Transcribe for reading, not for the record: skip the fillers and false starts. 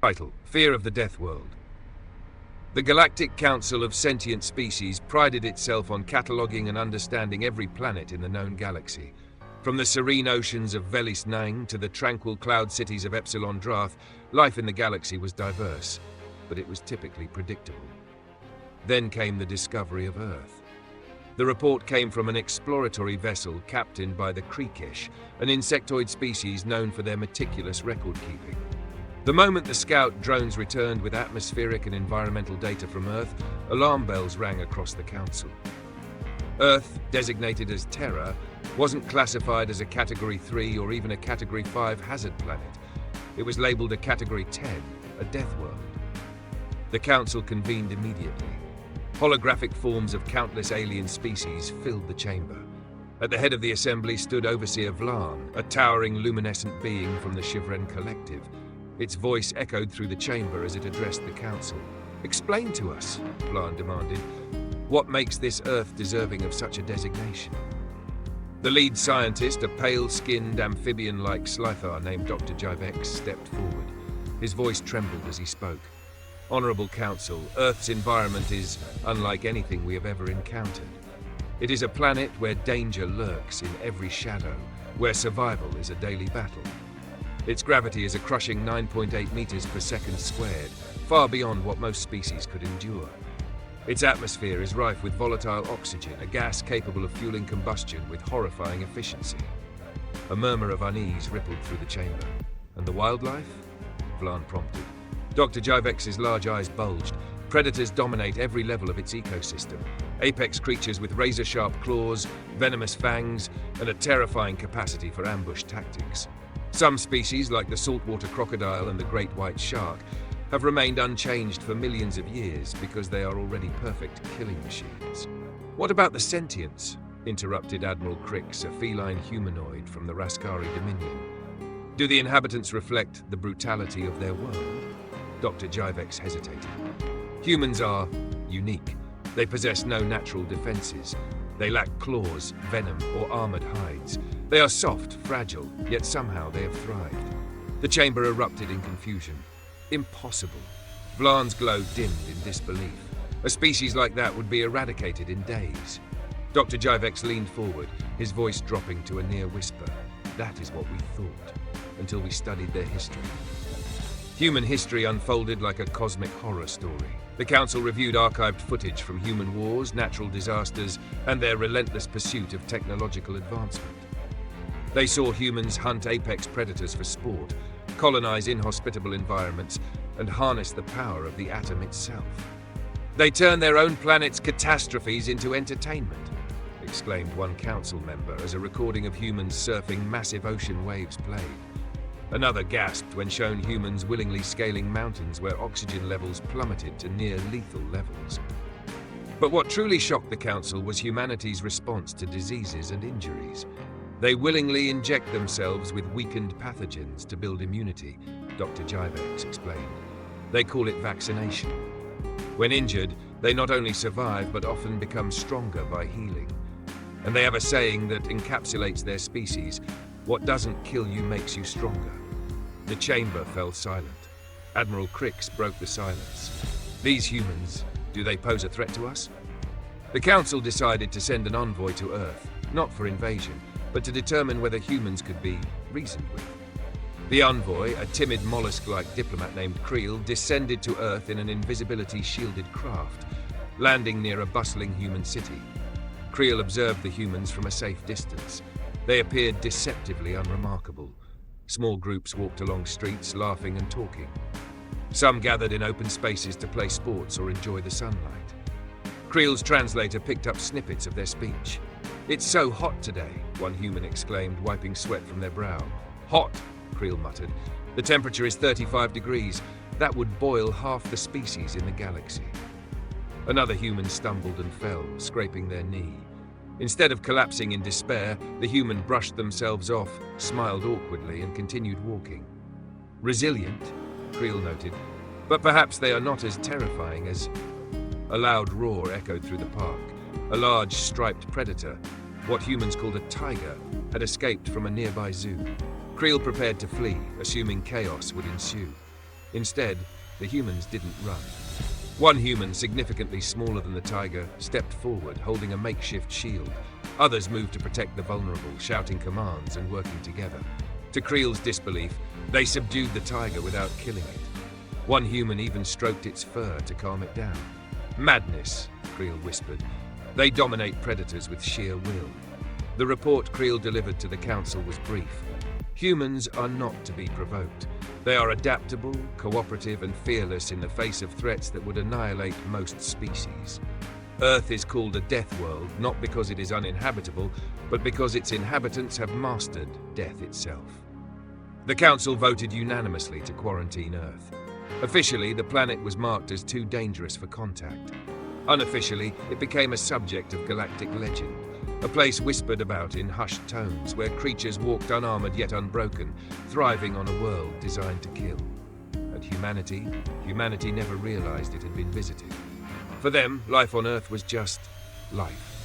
Title: Fear of the Death World. The Galactic Council of Sentient Species prided itself on cataloguing and understanding every planet in the known galaxy. From the serene oceans of Velis Nang to the tranquil cloud cities of Epsilon Drath, life in the galaxy was diverse, but it was typically predictable. Then came the discovery of Earth. The report came from an exploratory vessel captained by the Kriekish, an insectoid species known for their meticulous record-keeping. The moment the scout drones returned with atmospheric and environmental data from Earth, alarm bells rang across the Council. Earth, designated as Terra, wasn't classified as a Category 3 or even a Category 5 hazard planet. It was labeled a Category 10, a death world. The Council convened immediately. Holographic forms of countless alien species filled the chamber. At the head of the assembly stood Overseer Vlan, a towering luminescent being from the Shivren Collective. Its voice echoed through the chamber as it addressed the Council. "Explain to us," Vlan demanded, "what makes this Earth deserving of such a designation?" The lead scientist, a pale-skinned, amphibian-like Slithar named Dr. Jivex, stepped forward. His voice trembled as he spoke. "Honorable Council, Earth's environment is unlike anything we have ever encountered. It is a planet where danger lurks in every shadow, where survival is a daily battle. Its gravity is a crushing 9.8 meters per second squared, far beyond what most species could endure. Its atmosphere is rife with volatile oxygen, a gas capable of fueling combustion with horrifying efficiency." A murmur of unease rippled through the chamber. "And the wildlife?" Vlan prompted. Dr. Jivex's large eyes bulged. Predators dominate every level of its ecosystem. Apex creatures with razor-sharp claws, venomous fangs, and a terrifying capacity for ambush tactics. Some species, like the saltwater crocodile and the great white shark, have remained unchanged for millions of years because they are already perfect killing machines. "What about the sentients?" interrupted Admiral Krix, a feline humanoid from the Raskari Dominion. "Do the inhabitants reflect the brutality of their world?" Dr. Jivex hesitated. "Humans are unique. They possess no natural defenses. They lack claws, venom, or armored hides. They are soft, fragile, yet somehow they have thrived." The chamber erupted in confusion. "Impossible." Vlan's glow dimmed in disbelief. A species like that would be eradicated in days. Dr. Jivex leaned forward, his voice dropping to a near whisper. "That is what we thought, until we studied their history." Human history unfolded like a cosmic horror story. The Council reviewed archived footage from human wars, natural disasters, and their relentless pursuit of technological advancement. They saw humans hunt apex predators for sport, colonize inhospitable environments, and harness the power of the atom itself. "They turn their own planet's catastrophes into entertainment," exclaimed one Council member as a recording of humans surfing massive ocean waves played. Another gasped when shown humans willingly scaling mountains where oxygen levels plummeted to near-lethal levels. But what truly shocked the Council was humanity's response to diseases and injuries. They willingly inject themselves with weakened pathogens to build immunity, Dr. Jivex explained. They call it vaccination. When injured, they not only survive but often become stronger by healing. And they have a saying that encapsulates their species: "What doesn't kill you makes you stronger." The chamber fell silent. Admiral Krix broke the silence. "These humans, do they pose a threat to us?" The Council decided to send an envoy to Earth, not for invasion, but to determine whether humans could be reasoned with. The envoy, a timid mollusk-like diplomat named Creel, descended to Earth in an invisibility-shielded craft, landing near a bustling human city. Creel observed the humans from a safe distance. They appeared deceptively unremarkable. Small groups walked along streets, laughing and talking. Some gathered in open spaces to play sports or enjoy the sunlight. Creel's translator picked up snippets of their speech. "It's so hot today," one human exclaimed, wiping sweat from their brow. "Hot," Creel muttered. "The temperature is 35 degrees. That would boil half the species in the galaxy." Another human stumbled and fell, scraping their knee. Instead of collapsing in despair, the human brushed themselves off, smiled awkwardly, and continued walking. "Resilient," Creel noted, "but perhaps they are not as terrifying as—" A loud roar echoed through the park. A large, striped predator, what humans called a tiger, had escaped from a nearby zoo. Creel prepared to flee, assuming chaos would ensue. Instead, the humans didn't run. One human, significantly smaller than the tiger, stepped forward, holding a makeshift shield. Others moved to protect the vulnerable, shouting commands and working together. To Creel's disbelief, they subdued the tiger without killing it. One human even stroked its fur to calm it down. Madness, Creel whispered. They dominate predators with sheer will. The report Creel delivered to the council was brief. Humans are not to be provoked. They are adaptable, cooperative, and fearless in the face of threats that would annihilate most species. Earth is called a death world, not because it is uninhabitable, but because its inhabitants have mastered death itself. The council voted unanimously to quarantine Earth. Officially, the planet was marked as too dangerous for contact. Unofficially, it became a subject of galactic legend, a place whispered about in hushed tones where creatures walked unarmored yet unbroken, thriving on a world designed to kill. And humanity never realized it had been visited. For them, life on Earth was just life.